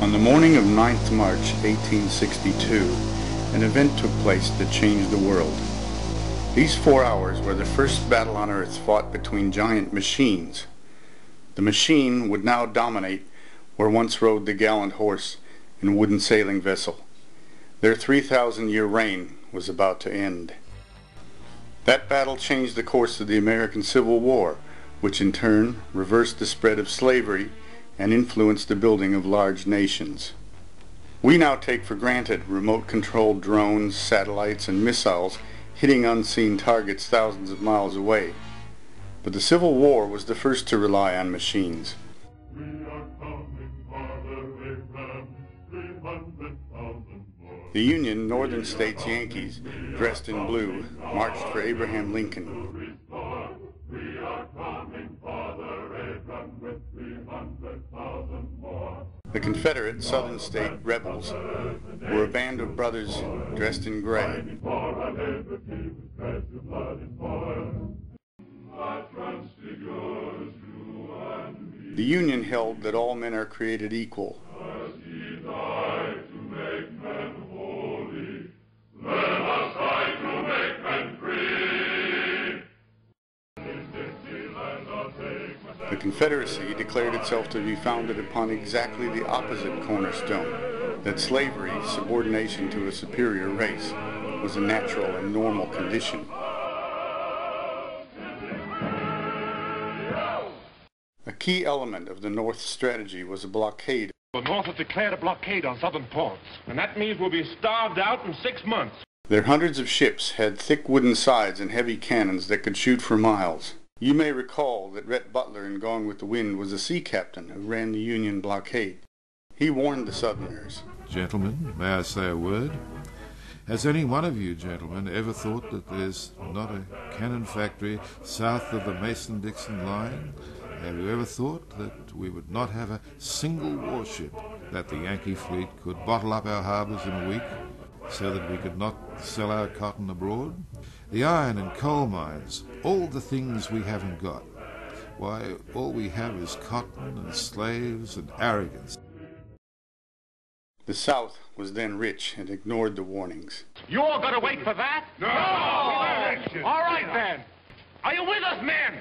On the morning of 9th March 1862, an event took place that changed the world. These 4 hours were the first battle on Earth fought between giant machines. The machine would now dominate where once rode the gallant horse and wooden sailing vessel. Their 3,000-year reign was about to end. That battle changed the course of the American Civil War, which in turn reversed the spread of slavery and influenced the building of large nations. We now take for granted remote-controlled drones, satellites, and missiles hitting unseen targets thousands of miles away. But the Civil War was the first to rely on machines. The Union Northern States Yankees, dressed in blue, marched for Abraham Lincoln. The Confederate Southern State Rebels were a band of brothers dressed in gray. The Union held that all men are created equal. The Confederacy declared itself to be founded upon exactly the opposite cornerstone, that slavery, subordination to a superior race, was a natural and normal condition. A key element of the North's strategy was a blockade. The North has declared a blockade on southern ports, and that means we'll be starved out in 6 months. Their hundreds of ships had thick wooden sides and heavy cannons that could shoot for miles. You may recall that Rhett Butler in Gone with the Wind was a sea captain who ran the Union blockade. He warned the Southerners. Gentlemen, may I say a word? Has any one of you gentlemen ever thought that there's not a cannon factory south of the Mason-Dixon line? Have you ever thought that we would not have a single warship, that the Yankee fleet could bottle up our harbours in a week, so that we could not sell our cotton abroad? The iron and coal mines, all the things we haven't got. Why, all we have is cotton and slaves and arrogance. The South was then rich and ignored the warnings. You all gotta wait for that? No! All right, then. Are you with us, men?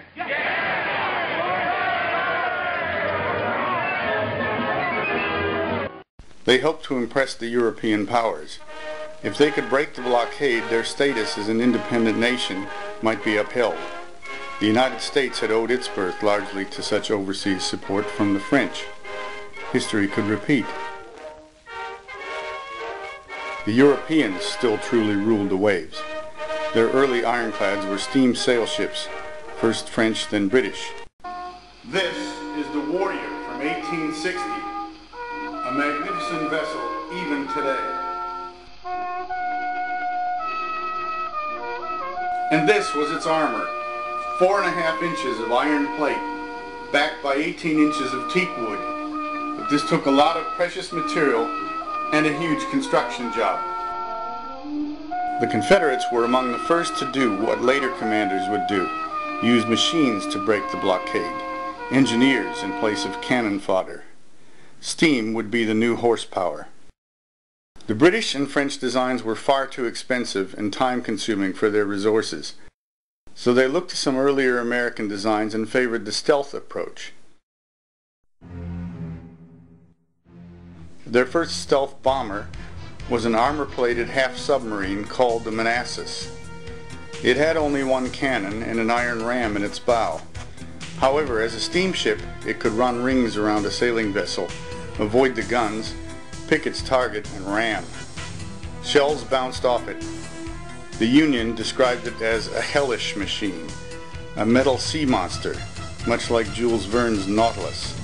They hoped to impress the European powers. If they could break the blockade, their status as an independent nation might be upheld. The United States had owed its birth largely to such overseas support from the French. History could repeat. The Europeans still truly ruled the waves. Their early ironclads were steam sail ships, first French, then British. This is the Warrior from 1860, a magnificent vessel even today. And this was its armor, 4.5 inches of iron plate, backed by 18 inches of teak wood. But this took a lot of precious material and a huge construction job. The Confederates were among the first to do what later commanders would do, use machines to break the blockade, engineers in place of cannon fodder. Steam would be the new horsepower. The British and French designs were far too expensive and time-consuming for their resources, so they looked to some earlier American designs and favored the stealth approach. Their first stealth bomber was an armor-plated half-submarine called the Manassas. It had only one cannon and an iron ram in its bow. However, as a steamship, it could run rings around a sailing vessel, avoid the guns, pick its target, and ram. Shells bounced off it. The Union described it as a hellish machine, a metal sea monster, much like Jules Verne's Nautilus.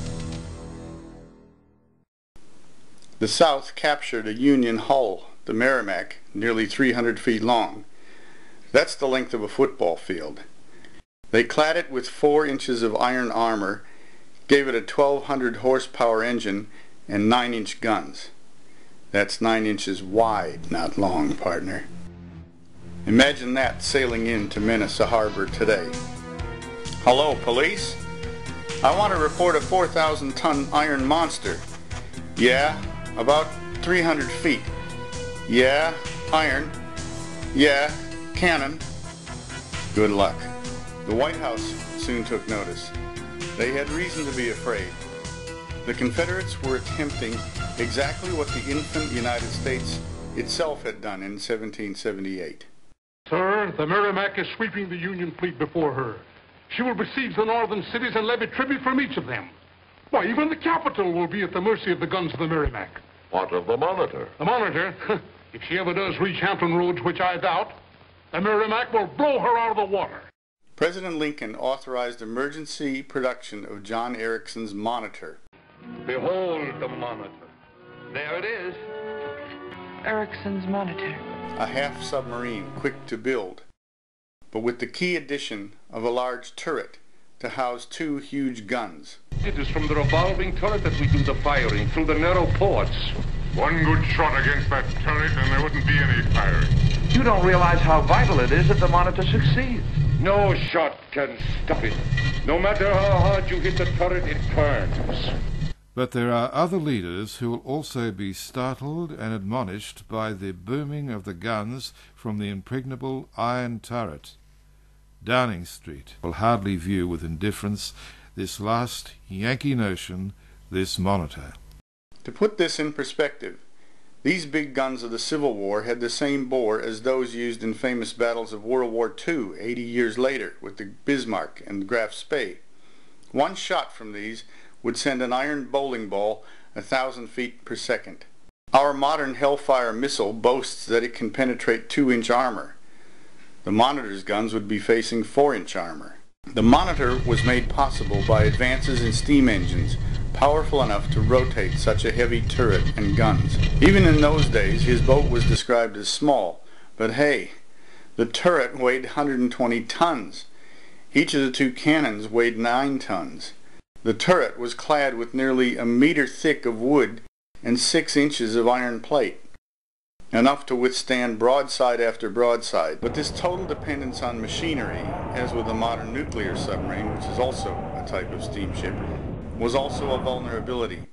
The South captured a Union hull, the Merrimac, nearly 300 feet long. That's the length of a football field. They clad it with 4 inches of iron armor, gave it a 1,200 horsepower engine, and 9-inch guns. That's 9 inches wide, not long, partner. Imagine that sailing in to menace a harbor today. Hello, police? I want to report a 4,000-ton iron monster. Yeah? About 300 feet. Yeah, iron. Yeah, cannon. Good luck. The White House soon took notice. They had reason to be afraid. The Confederates were attempting exactly what the infant United States itself had done in 1778. Sir, the Merrimac is sweeping the Union fleet before her. She will besiege the northern cities and levy tribute from each of them. Why, even the capital will be at the mercy of the guns of the Merrimac. What of the Monitor? The Monitor? If she ever does reach Hampton Roads, which I doubt, the Merrimac will blow her out of the water. President Lincoln authorized emergency production of John Ericsson's Monitor. Behold the Monitor. There it is. Ericsson's Monitor. A half-submarine, quick to build, but with the key addition of a large turret to house 2 huge guns. It is from the revolving turret that we do the firing, through the narrow ports. One good shot against that turret and there wouldn't be any firing. You don't realize how vital it is that the Monitor succeeds. No shot can stop it. No matter how hard you hit the turret, it burns. But there are other leaders who will also be startled and admonished by the booming of the guns from the impregnable iron turret. Downing Street will hardly view with indifference this last Yankee notion, this Monitor. To put this in perspective, these big guns of the Civil War had the same bore as those used in famous battles of World War II 80 years later with the Bismarck and Graf Spee. One shot from these would send an iron bowling ball 1,000 feet per second. Our modern Hellfire missile boasts that it can penetrate 2-inch armor. The Monitor's guns would be facing 4-inch armor. The Monitor was made possible by advances in steam engines powerful enough to rotate such a heavy turret and guns. Even in those days, his boat was described as small, but hey, the turret weighed 120 tons. Each of the 2 cannons weighed 9 tons. The turret was clad with nearly a meter thick of wood and 6 inches of iron plate, enough to withstand broadside after broadside. But this total dependence on machinery, as with the modern nuclear submarine, which is also a type of steamship, was also a vulnerability.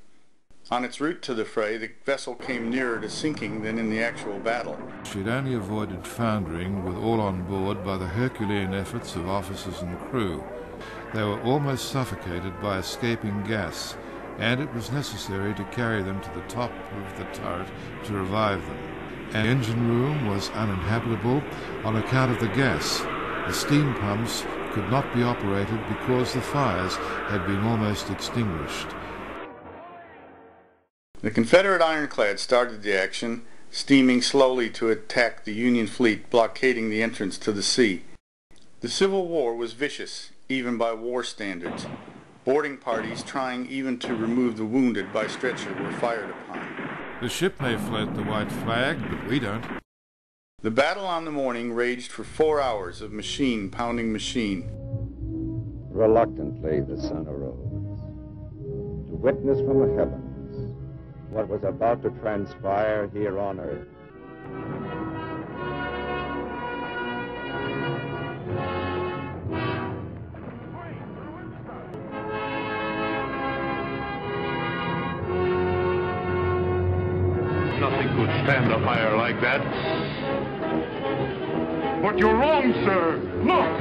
On its route to the fray, the vessel came nearer to sinking than in the actual battle. She'd only avoided foundering with all on board by the Herculean efforts of officers and crew. They were almost suffocated by escaping gas, and it was necessary to carry them to the top of the turret to revive them. An engine room was uninhabitable on account of the gas. The steam pumps could not be operated because the fires had been almost extinguished. The Confederate ironclad started the action, steaming slowly to attack the Union fleet blockading the entrance to the sea. The Civil War was vicious, even by war standards. Boarding parties trying even to remove the wounded by stretcher were fired upon. The ship may float the white flag, but we don't. The battle on the morning raged for 4 hours of machine pounding machine. Reluctantly the sun arose to witness from the heavens what was about to transpire here on earth. Nothing could stand a fire like that. But you're wrong, sir. Look!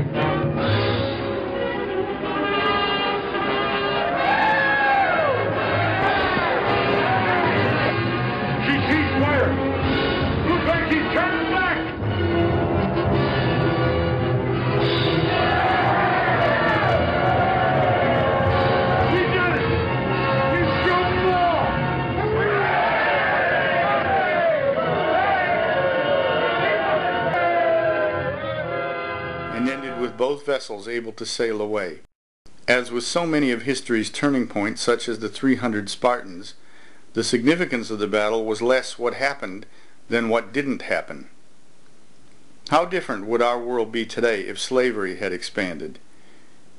And ended with both vessels able to sail away. As with so many of history's turning points, such as the 300 Spartans, the significance of the battle was less what happened than what didn't happen. How different would our world be today if slavery had expanded,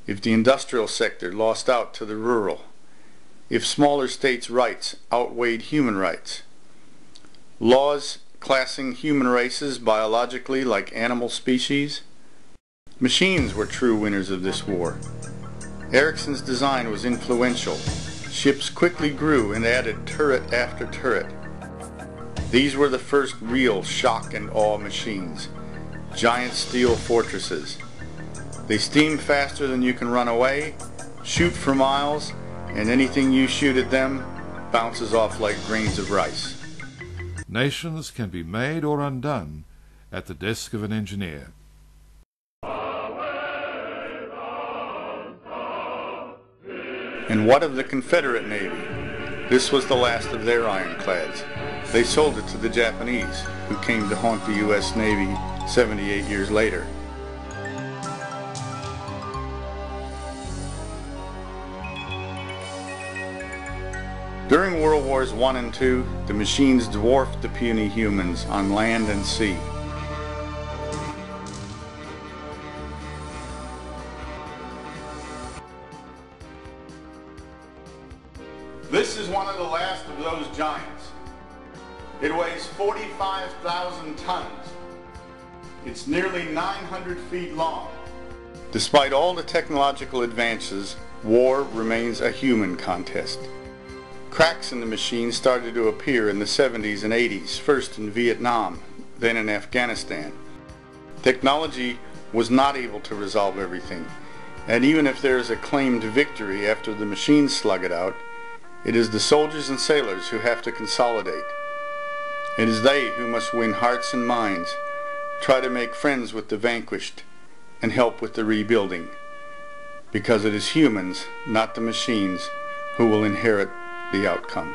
if the industrial sector lost out to the rural, if smaller states' rights outweighed human rights, laws classing human races biologically like animal species? Machines were true winners of this war. Ericsson's design was influential. ships quickly grew and added turret after turret. These were the first real shock and awe machines, giant steel fortresses. They steam faster than you can run away, shoot for miles, and anything you shoot at them bounces off like grains of rice. Nations can be made or undone at the desk of an engineer. And what of the Confederate Navy? This was the last of their ironclads. They sold it to the Japanese, who came to haunt the U.S. Navy 78 years later. During World Wars I and II, the machines dwarfed the puny humans on land and sea. This is one of the last of those giants. It weighs 45,000 tons. It's nearly 900 feet long. Despite all the technological advances, war remains a human contest. Cracks in the machine started to appear in the 70s and 80s, first in Vietnam, then in Afghanistan. Technology was not able to resolve everything, and even if there is a claimed victory after the machines slug it out, it is the soldiers and sailors who have to consolidate. It is they who must win hearts and minds, try to make friends with the vanquished, and help with the rebuilding, because it is humans, not the machines, who will inherit the outcome.